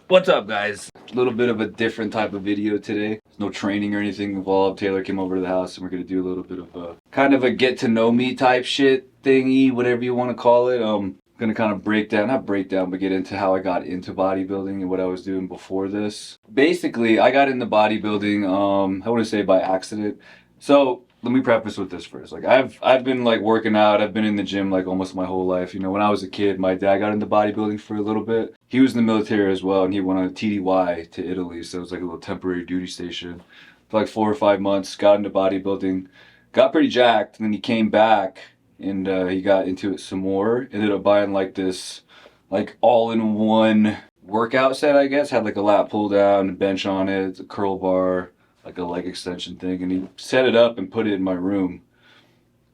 What's up, guys? A little bit of a different type of video today. There's no training or anything involved. Taylor came over to the house and we're gonna do a little bit of a kind of a get to know me type shit thingy, whatever you want to call it. Gonna kind of not break down, but get into how I got into bodybuilding and what I was doing before this. Basically, I got into bodybuilding, I wouldn't say by accident. So let me preface with this first. Like I've been like working out. I've been in the gym like almost my whole life. You know, when I was a kid, my dad got into bodybuilding for a little bit. He was in the military as well, and he went on a TDY to Italy, so it was like a little temporary duty station for like 4 or 5 months. Got into bodybuilding, got pretty jacked, and then he came back and he got into it some more. Ended up buying like this, like all-in-one workout set, I guess. Had like a lat pull down, a bench on it, a curl bar, like a leg extension thing, and he set it up and put it in my room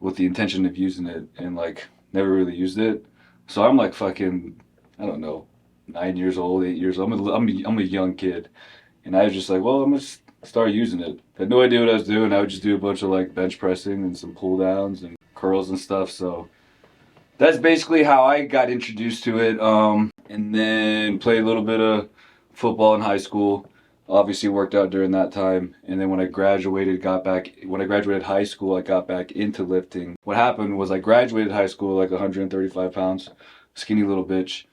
with the intention of using it, and like never really used it. So I'm like fucking, I don't know, 9 years old, 8 years old. I'm a young kid, and I was just like, well, I'm gonna start using it. Had no idea what I was doing. I would just do a bunch of like bench pressing and some pull downs and curls and stuff. So that's basically how I got introduced to it. And then played a little bit of football in high school. Obviously worked out during that time, and then when I graduated high school, I got back into lifting. What happened was I graduated high school like 135 pounds, skinny little bitch,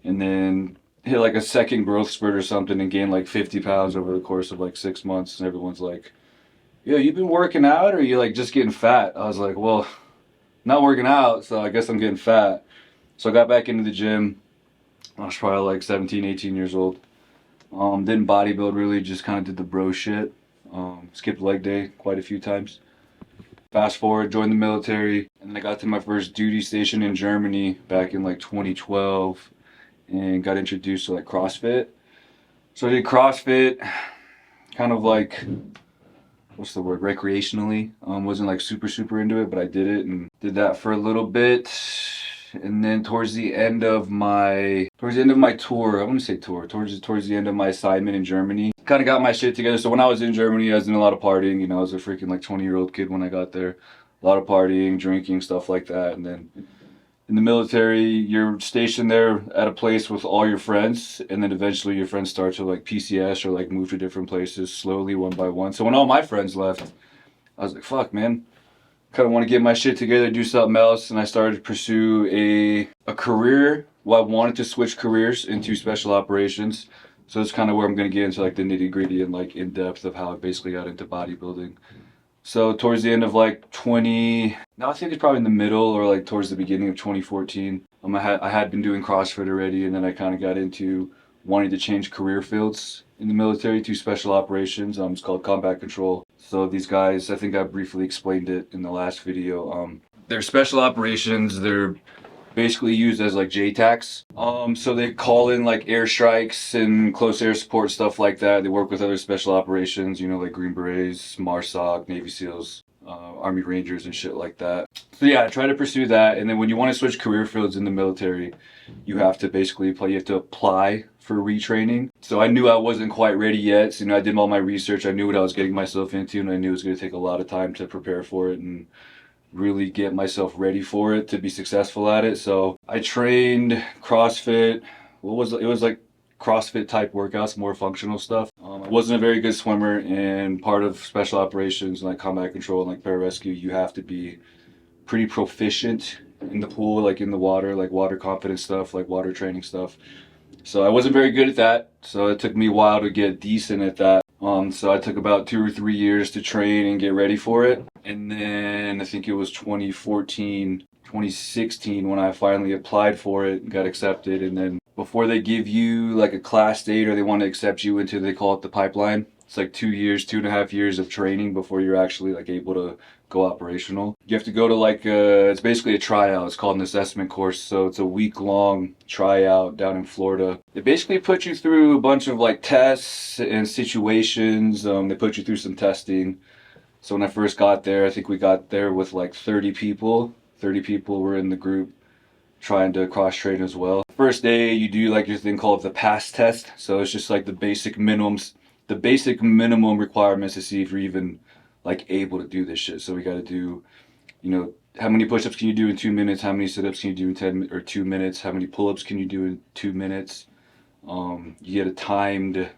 and then hit like a second growth spurt or something and gained like 50 pounds over the course of like 6 months, and everyone's like, yo, you been working out or are you like just getting fat? I was like, well, not working out, so I guess I'm getting fat. So I got back into the gym. I was probably like 17, 18 years old. Didn't bodybuild really, just kind of did the bro shit. Skipped leg day quite a few times. Fast forward, joined the military, and then I got to my first duty station in Germany back in like 2012 and got introduced to like CrossFit. So I did CrossFit kind of like, what's the word, recreationally. Wasn't like super into it, but I did it and did that for a little bit. And then towards the end of my tour, I wouldn't say tour, towards the end of my assignment in Germany, kind of got my shit together. So when I was in Germany, I was doing a lot of partying. You know, I was a freaking like 20-year-old kid when I got there. A lot of partying, drinking, stuff like that. And then in the military, you're stationed there at a place with all your friends, and then eventually your friends start to like PCS or like move to different places slowly, one by one. So when all my friends left, I was like, fuck, man. Kind of want to get my shit together, do something else, and I started to pursue a career. Well, I wanted to switch careers into special operations, so that's kind of where I'm going to get into like the nitty gritty and like in depth of how I basically got into bodybuilding. So towards the end of like I think it's probably in the middle or like towards the beginning of 2014, I had been doing CrossFit already, and then I kind of got into wanting to change career fields in the military to special operations. It's called combat control. So these guys, I think I briefly explained it in the last video. They're special operations. They're basically used as like JTACs. So they call in like airstrikes and close air support, stuff like that. They work with other special operations, you know, like Green Berets, MARSOC, Navy SEALs, Army Rangers and shit like that. So yeah, I try to pursue that. And then when you want to switch career fields in the military, you have to apply for retraining. So I knew I wasn't quite ready yet. So, you know, I did all my research. I knew what I was getting myself into, and I knew it was going to take a lot of time to prepare for it and really get myself ready for it to be successful at it. So I trained CrossFit. It was like CrossFit type workouts, more functional stuff. I wasn't a very good swimmer, and part of special operations and like combat control and like pararescue, you have to be pretty proficient in the pool, like in the water, like water confidence stuff, like water training stuff. So I wasn't very good at that. So it took me a while to get decent at that. So I took about 2 or 3 years to train and get ready for it. And then I think it was 2014, 2016 when I finally applied for it and got accepted. And then before they give you like a class date or they want to accept you into, they call it the pipeline. It's like 2 years, 2.5 years of training before you're actually like able to go operational. You have to go to like it's basically a tryout. It's called an assessment course. So it's a week-long tryout down in Florida. They basically put you through a bunch of like tests and situations. They put you through some testing. So when I first got there, I think we got there with like 30 people. 30 people were in the group trying to cross train as well. First day you do like your thing called the pass test. So it's just like the basic minimum requirements to see if you're even like able to do this shit. So we got to do, you know, how many push-ups can you do in 2 minutes? How many sit-ups can you do in 2 minutes? How many pull-ups can you do in 2 minutes? You get a timed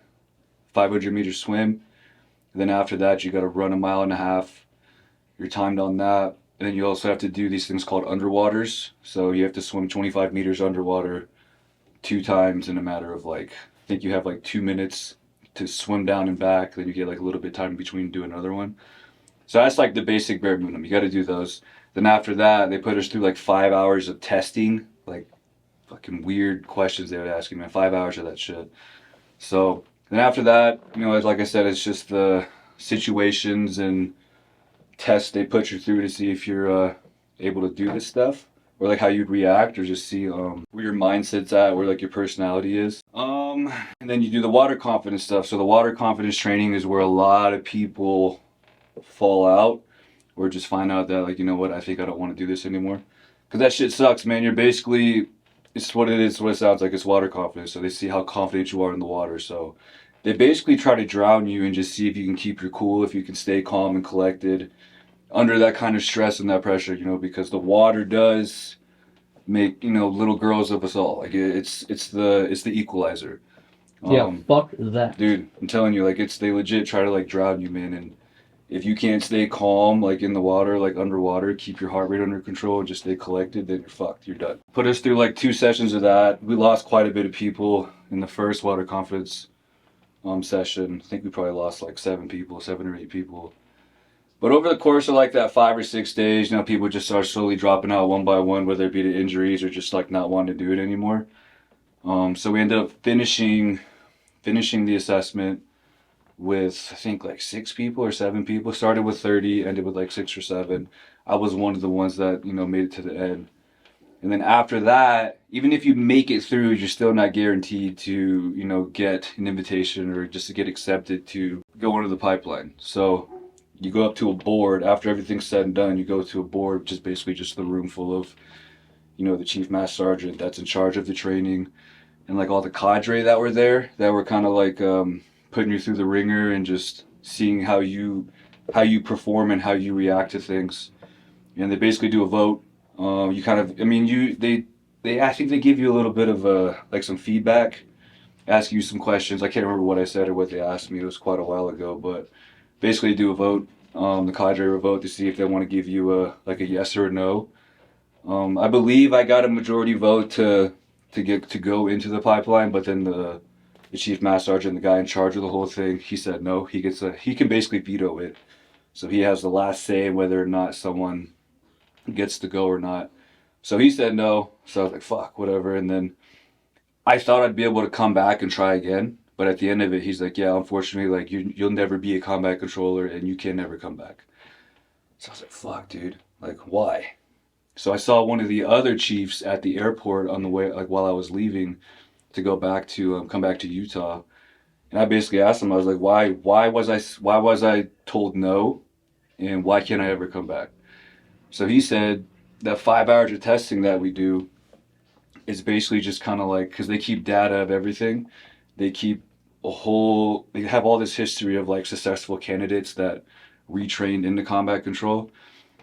500-meter swim. And then after that, you got to run a mile and a half. You're timed on that. And then you also have to do these things called underwaters. So you have to swim 25 meters underwater 2 times in a matter of like, I think you have like 2 minutes to swim down and back. Then you get like a little bit of time in between to do another one. So that's like the basic bare minimum. You got to do those. Then after that, they put us through like 5 hours of testing, like fucking weird questions they would ask you, man. 5 hours of that shit. So then after that, like I said, it's just the situations and tests they put you through to see if you're able to do this stuff, or like how you'd react, or just see where your mindset's at, where like your personality is. And then you do the water confidence stuff. So the water confidence training is where a lot of people fall out, or just find out that like, you know what, I think I don't want to do this anymore, because that shit sucks, man. You're basically, it's what it is, what it sounds like. It's water confidence. So they see how confident you are in the water. So they basically try to drown you and just see if you can keep your cool, if you can stay calm and collected under that kind of stress and that pressure, because the water does make, little girls of us all. Like it's the equalizer. Yeah, fuck that. Dude, I'm telling you, like they legit try to like drown you, man. And if you can't stay calm, like in the water, like underwater, keep your heart rate under control, just stay collected, then you're fucked. You're done. Put us through like 2 sessions of that. We lost quite a bit of people in the first water confidence session. I think we probably lost like 7 or 8 people. But over the course of like that 5 or 6 days, people just start slowly dropping out one by one, whether it be to injuries or just like not wanting to do it anymore. So we ended up finishing the assessment with, I think, like 6 people or 7 people. Started with 30, ended with like 6 or 7. I was one of the ones that, made it to the end. And then after that, even if you make it through, you're still not guaranteed to, get an invitation or just to get accepted to go into the pipeline. So you go up to a board. After everything's said and done, you go to a board, which is basically just the room full of, the chief master sergeant that's in charge of the training, and like all the cadre that were there, that were kind of like putting you through the ringer and just seeing how you perform and how you react to things. And they basically do a vote. You kind of, I think they give you a little bit of like some feedback, ask you some questions. I can't remember what I said or what they asked me. It was quite a while ago, but basically do a vote. The cadre will vote to see if they want to give you a yes or a no. I believe I got a majority vote to go into the pipeline, but then the chief master sergeant, the guy in charge of the whole thing, he said no. He can basically veto it, so he has the last say whether or not someone gets to go or not. So he said no. So I was like, fuck, whatever. And then I thought I'd be able to come back and try again, but at the end of it, he's like, yeah, unfortunately, like you'll never be a combat controller and you can never come back. So I was like, fuck, dude, like why? So I saw one of the other chiefs at the airport on the way, like while I was leaving to go back to come back to Utah, and I basically asked him, I was like, why was I told no, and why can't I ever come back? So he said that 5 hours of testing that we do is basically just kind of like, because they keep data of everything, they have all this history of like successful candidates that retrained into combat control,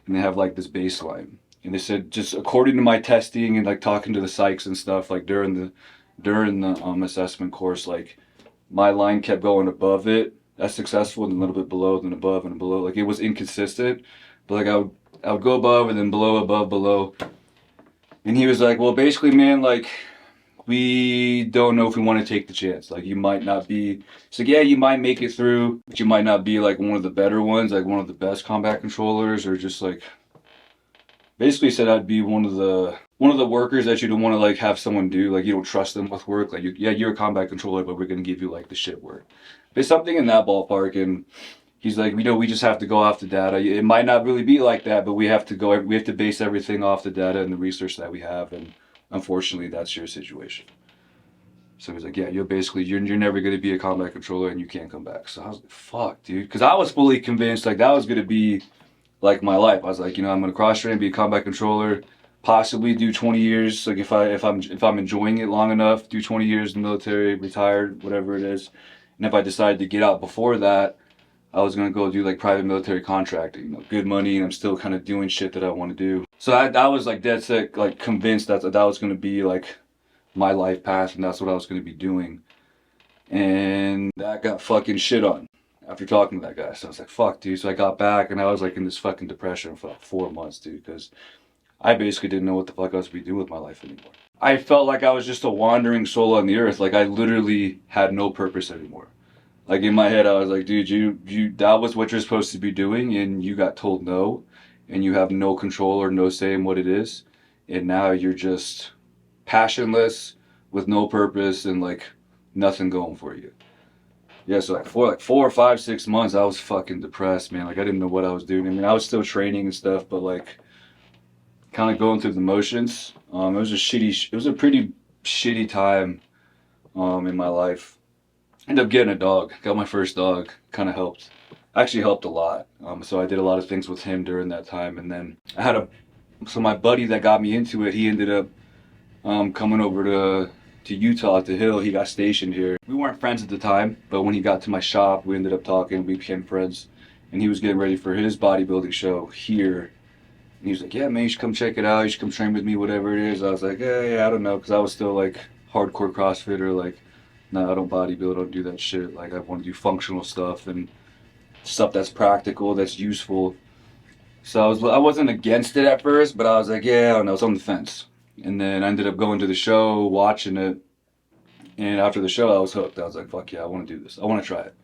and they have like this baseline. And they said, just according to my testing and like talking to the psychs and stuff, like during the assessment course, like my line kept going above it, that's successful, and a little bit below, then above and below. Like it was inconsistent, but like I would go above and then below, above, below. And he was like, well, basically, man, like we don't know if we want to take the chance. Like you might not be. So yeah, you might make it through, but you might not be like one of the better ones, like one of the best combat controllers, or just like. Basically said I'd be one of the workers that you don't want to like have someone do, like you don't trust them with work, like you're a combat controller, but we're gonna give you like the shit work. But something in that ballpark. And he's like, we just have to go off the data. It might not really be like that, but we have to base everything off the data and the research that we have, and unfortunately that's your situation. So he's like, yeah, you're never gonna be a combat controller and you can't come back. So I was like, fuck, dude, because I was fully convinced like that was gonna be like my life. I was like, I'm gonna cross train, be a combat controller, possibly do 20 years. Like if I'm enjoying it long enough, do 20 years in the military, retired, whatever it is. And if I decided to get out before that, I was gonna go do like private military contracting, good money, and I'm still kind of doing shit that I want to do. So I was like dead set, like convinced that was gonna be like my life path, and that's what I was going to be doing. And that got fucking shit on after talking to that guy. So I was like, fuck, dude. So I got back, and I was like in this fucking depression for like 4 months, dude, because I basically didn't know what the fuck I was going to be doing with my life anymore. I felt like I was just a wandering soul on the earth. Like I literally had no purpose anymore. Like in my head, I was like, dude, you, that was what you're supposed to be doing, and you got told no, and you have no control or no say in what it is, and now you're just passionless with no purpose and like nothing going for you. Yeah, so like for like 4 or 5, 6 months, I was fucking depressed, man. Like I didn't know what I was doing. I mean, I was still training and stuff, but like kind of going through the motions. It was a shitty. It was a pretty shitty time in my life. Ended up getting a dog. Got my first dog. Kind of helped. Actually helped a lot. So I did a lot of things with him during that time. And then I had so my buddy that got me into it, he ended up coming over to Utah at the Hill. He got stationed here. We weren't friends at the time, but when he got to my shop, we ended up talking. We became friends. And he was getting ready for his bodybuilding show here. And he was like, yeah, man, you should come check it out. You should come train with me, whatever it is. I was like, yeah, I don't know. Because I was still like hardcore CrossFitter. Like, no, I don't bodybuild. I don't do that shit. Like, I want to do functional stuff and stuff that's practical, that's useful. So I wasn't against it at first, but I was like, yeah, I don't know. It's on the fence. And then I ended up going to the show, watching it. And after the show, I was hooked. I was like, fuck yeah, I want to do this. I want to try it.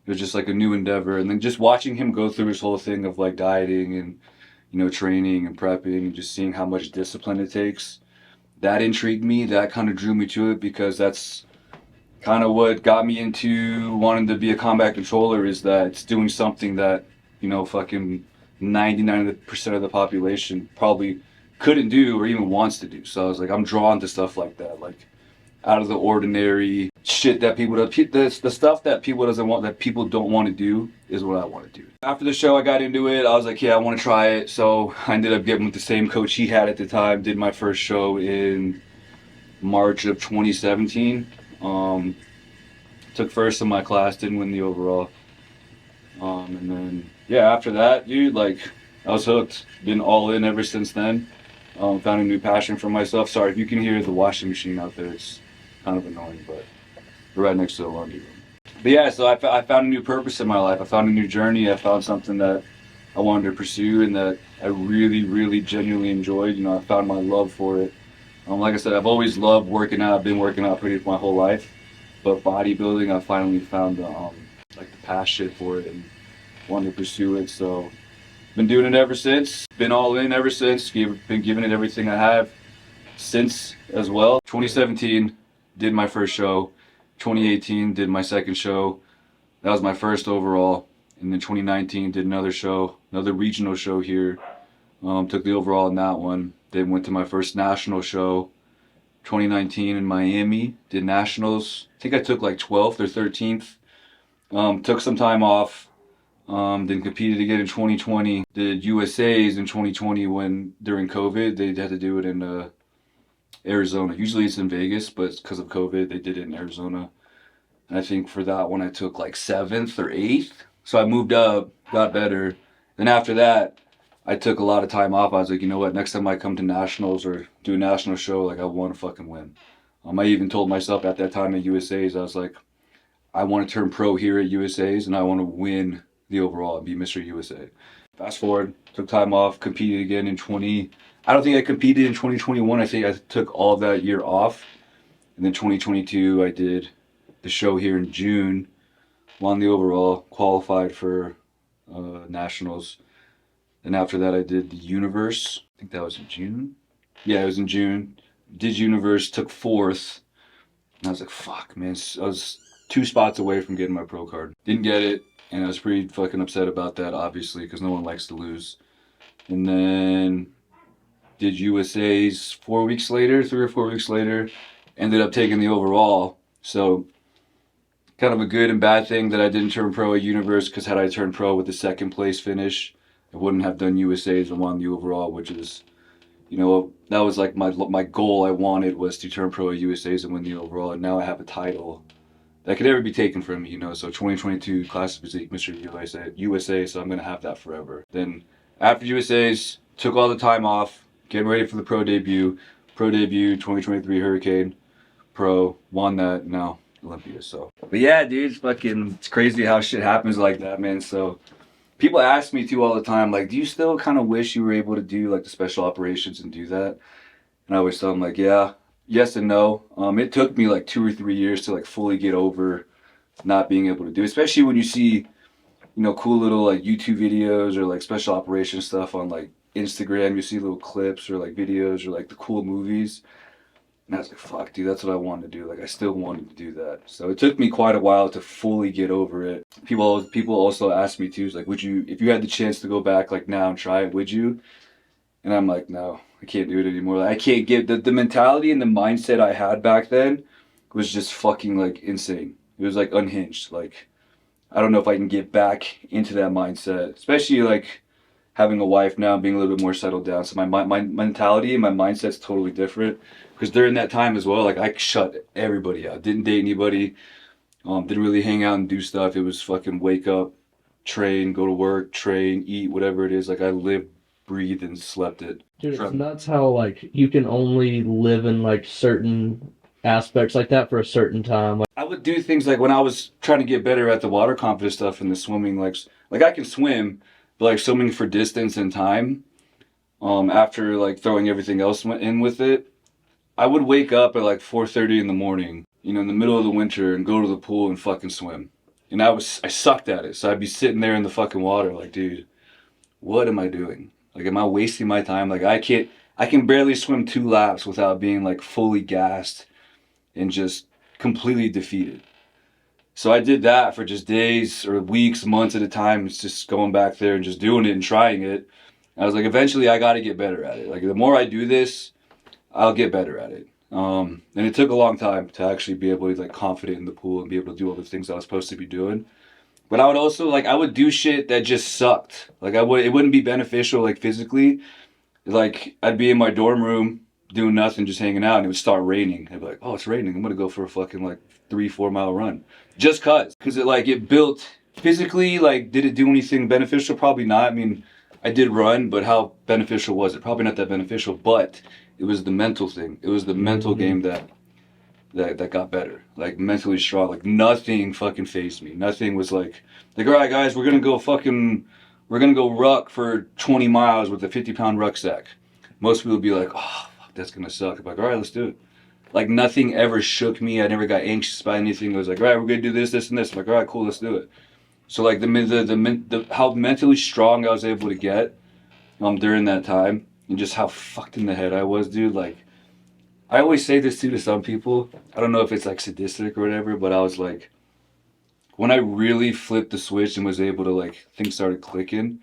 It was just like a new endeavor. And then just watching him go through his whole thing of like dieting and, you know, training and prepping and just seeing how much discipline it takes, that intrigued me. That kind of drew me to it, because that's kind of what got me into wanting to be a combat controller, is that it's doing something that, you know, fucking 99% of the population probably couldn't do or even wants to do. So I was like, I'm drawn to stuff like that, like out of the ordinary shit that people the stuff that people don't want to do is what I want to do. After the show, I got into it. I was like, yeah, I want to try it. So I ended up getting with the same coach he had at the time. Did my first show in March of 2017. Took first in my class, didn't win the overall. And then yeah, after that, dude, like I was hooked. Been all in ever since then. Found a new passion for myself. Sorry if you can hear the washing machine out there. It's kind of annoying, but we're right next to the laundry room. But yeah, so I found a new purpose in my life. I found a new journey. I found something that I wanted to pursue and that I really, really genuinely enjoyed. You know, I found my love for it. Like I said, I've always loved working out. I've been working out pretty much my whole life. But bodybuilding, I finally found like the passion for it and wanted to pursue it. So been doing it ever since. Been all in ever since. Been giving it everything I have since as well. 2017 did my first show. 2018 did my second show. That was my first overall. And then 2019 did another show, another regional show here. Took the overall in that one. Then went to my first national show. 2019 in Miami, did nationals. I think I took like 12th or 13th. Took some time off. Then competed again in 2020. Did USA's in 2020 when during COVID they had to do it in Arizona. Usually it's in Vegas, but because of COVID they did it in Arizona. And I think for that one I took like 7th or 8th. So I moved up, got better. Then after that, I took a lot of time off. I was like, you know what, next time I come to nationals or do a national show, like I want to fucking win. I even told myself at that time at USA's, I was like, I want to turn pro here at USA's and I want to win the overall and be Mr. USA. Fast forward, took time off, competed again in I don't think I competed in 2021. I think I took all of that year off. And then 2022, I did the show here in June, won the overall, qualified for nationals. And after that, I did the Universe. I think that was in June. Yeah, it was in June. Did Universe, took 4th. And I was like, fuck, man. I was 2 spots away from getting my pro card. Didn't get it. And I was pretty fucking upset about that, obviously, because no one likes to lose. And then did USA's 4 weeks later, 3 or 4 weeks later. Ended up taking the overall. So kind of a good and bad thing that I didn't turn pro at Universe, because had I turned pro with the 2nd place finish, I wouldn't have done USA's and won the overall, which is, you know, that was like my goal I wanted was to turn pro at USA's and win the overall. And now I have a title that could never be taken from me, you know. So 2022 Classic Physique Mr. USA, so I'm going to have that forever. Then after USA's, took all the time off, getting ready for the pro debut 2023 Hurricane. pro, won that, now Olympia. So, but yeah, dude, it's crazy how shit happens like that, man. So people ask me too all the time, like, do you still kind of wish you were able to do like the special operations and do that? And I always tell them like, yeah, yes and no. It took me like 2 or 3 years to like fully get over not being able to do it, especially when you see, cool little like YouTube videos or like special operations stuff on like Instagram. You see little clips or like videos or like the cool movies. And I was like, fuck, dude, that's what I wanted to do. Like, I still wanted to do that. So it took me quite a while to fully get over it. People also ask me too, is like, would you, if you had the chance to go back like now and try it, would you? And I'm like, no, I can't do it anymore. Like, I can't get the mentality and the mindset I had back then was just fucking like insane. It was like unhinged. Like, I don't know if I can get back into that mindset, especially like having a wife now, being a little bit more settled down. So my mentality and my mindset's totally different. Because during that time as well, like I shut everybody out. Didn't date anybody. Didn't really hang out and do stuff. It was fucking wake up, train, go to work, train, eat, whatever it is. Like I lived, breathed, and slept it. Dude, it's nuts how like you can only live in like certain aspects like that for a certain time. I would do things like when I was trying to get better at the water confidence stuff and the swimming, like I can swim, but like swimming for distance and time, after like throwing everything else in with it, I would wake up at like 4:30 in the morning, in the middle of the winter and go to the pool and fucking swim. And I sucked at it. So I'd be sitting there in the fucking water like, dude, what am I doing? Like, am I wasting my time? Like, I can barely swim 2 laps without being like fully gassed and just completely defeated. So I did that for just days or weeks, months at a time. It's just going back there and just doing it and trying it. I was like, eventually I got to get better at it. Like, the more I do this, I'll get better at it. And it took a long time to actually be able to like confident in the pool and be able to do all the things I was supposed to be doing. But I would also I would do shit that just sucked. Like it wouldn't be beneficial like physically. Like I'd be in my dorm room doing nothing, just hanging out, and it would start raining. I'd be like, oh, it's raining. I'm gonna go for a fucking like 3-4 mile run. Just cause it built physically, like did it do anything beneficial? Probably not. I mean, I did run, but how beneficial was it? Probably not that beneficial, but it was the mental thing. It was the mental game that got better. Like mentally strong. Like nothing fucking fazed me. Nothing was like, all right guys, we're gonna go ruck for 20 miles with a 50-pound rucksack. Most people would be like, oh, fuck, that's gonna suck. I'm like, all right, let's do it. Like nothing ever shook me. I never got anxious by anything. I was like, all right, we're gonna do this, this, and this. I'm like, all right, cool, let's do it. So like how mentally strong I was able to get during that time, and just how fucked in the head I was, dude. Like, I always say this too to some people. I don't know if it's like sadistic or whatever, but I was like, when I really flipped the switch and was able to like, things started clicking,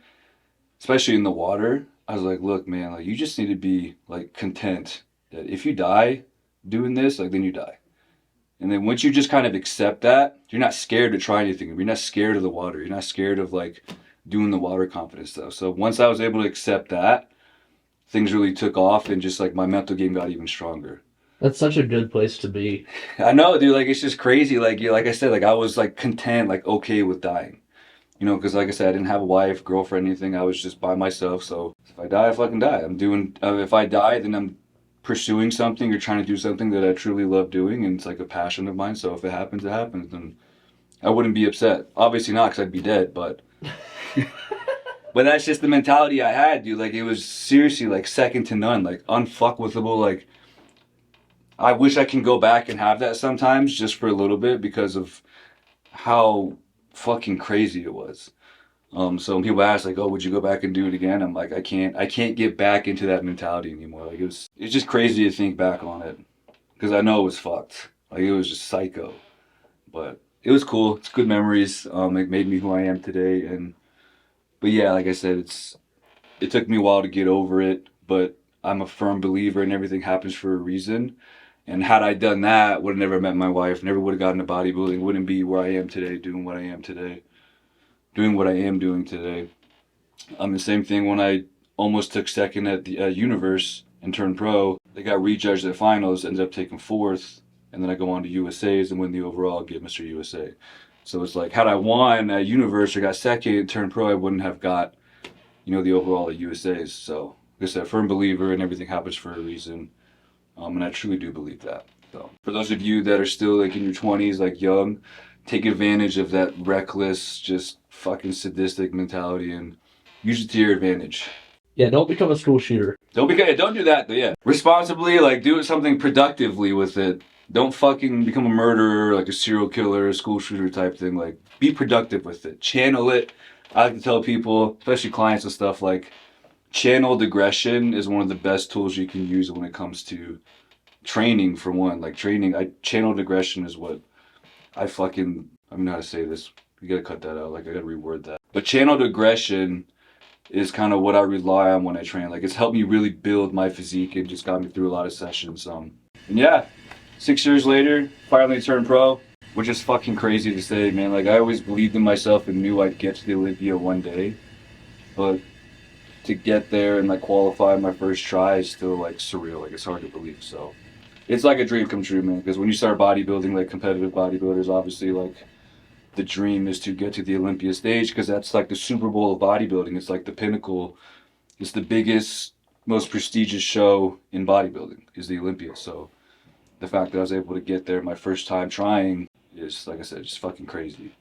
especially in the water, I was like, look, man, like you just need to be like content that if you die doing this, like then you die. And then once you just kind of accept that, you're not scared to try anything. You're not scared of the water. You're not scared of like doing the water confidence stuff. So once I was able to accept that, things really took off and just like my mental game got even stronger. That's such a good place to be. I know, dude. Like, it's just crazy. Like, like I said, like I was like content, like okay with dying. Because like I said, I didn't have a wife, girlfriend, anything. I was just by myself. So if I die, I fucking die. If I die, then I'm pursuing something or trying to do something that I truly love doing. And it's like a passion of mine. So if it happens, it happens. Then I wouldn't be upset. Obviously not, because I'd be dead, but... But that's just the mentality I had, dude. Like, it was seriously, like, second to none. Like, unfuckwithable. Like, I wish I can go back and have that sometimes, just for a little bit, because of how fucking crazy it was. So when people ask, like, oh, would you go back and do it again? I'm like, I can't get back into that mentality anymore. Like, it's just crazy to think back on it. Because I know it was fucked. Like, it was just psycho. But it was cool. It's good memories. It made me who I am today. But yeah, like I said, it took me a while to get over it, but I'm a firm believer in everything happens for a reason. And had I done that, would have never met my wife, never would have gotten into bodybuilding, wouldn't be where I am today, doing what I am today. Doing what I am doing today. The same thing when I almost took second at the Universe and turned pro. They got rejudged at finals, ended up taking 4th, and then I go on to USA's and win the overall, get Mr. USA. So it's like, had I won at Universe or got second and turned pro, I wouldn't have got, the overall at USA's. So, like I said, firm believer in everything happens for a reason. And I truly do believe that. So for those of you that are still like in your 20s, like young, take advantage of that reckless, just fucking sadistic mentality and use it to your advantage. Yeah, don't become a school shooter. Don't do that though, yeah. Responsibly, like do something productively with it. Don't fucking become a murderer, like a serial killer, a school shooter type thing. Like be productive with it. Channel it. I like to tell people, especially clients and stuff, like channeled aggression is one of the best tools you can use when it comes to training, for one. Like training, channeled aggression is what I don't know how to say this. You gotta cut that out. Like I gotta reword that. But channeled aggression is kind of what I rely on when I train. Like it's helped me really build my physique and just got me through a lot of sessions. And yeah, 6 years later, finally turned pro, which is fucking crazy to say, man. Like I always believed in myself and knew I'd get to the Olympia one day, but to get there and like qualify my first try is still like surreal. Like it's hard to believe. So it's like a dream come true, man. Because when you start bodybuilding, like competitive bodybuilders, obviously like the dream is to get to the Olympia stage because that's like the Super Bowl of bodybuilding. It's like the pinnacle. It's the biggest, most prestigious show in bodybuilding is the Olympia. So the fact that I was able to get there my first time trying is, like I said, just fucking crazy.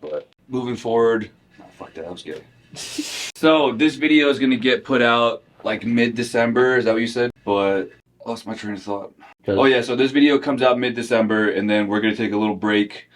But moving forward, fuck that, I was gay. So this video is gonna get put out like mid-December, is that what you said? But I lost my train of thought. Oh yeah, so this video comes out mid-December and then we're gonna take a little break.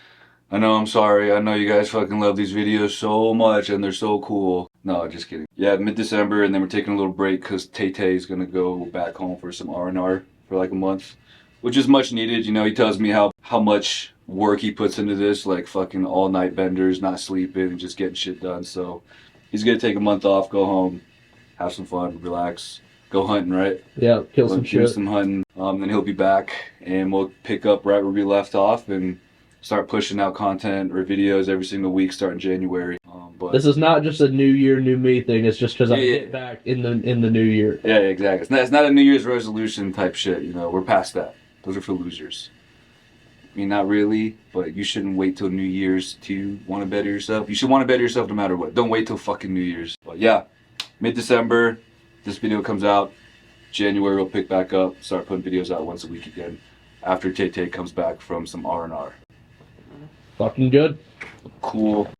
I know, I'm sorry, I know you guys fucking love these videos so much and they're so cool. No, just kidding. Yeah, mid-December and then we're taking a little break because Tay-Tay is gonna go back home for some R&R for like a month. Which is much needed, you know, he tells me how much work he puts into this, like fucking all night benders, not sleeping, and just getting shit done. So he's gonna take a month off, go home, have some fun, relax, go hunting, right? Yeah, kill some shit. Do some hunting. Then he'll be back and we'll pick up right where we left off and start pushing out content or videos every single week starting January. But this is not just a new year, new me thing. It's just because I get back in the new year. Yeah, exactly. It's not a New Year's resolution type shit. You know, we're past that. Those are for losers. I mean, not really, but you shouldn't wait till New Year's to want to better yourself. You should want to better yourself no matter what. Don't wait till fucking New Year's. But yeah, mid-December, this video comes out. January, we'll pick back up, start putting videos out once a week again. After Tay-Tay comes back from some R&R. Fucking good. Cool.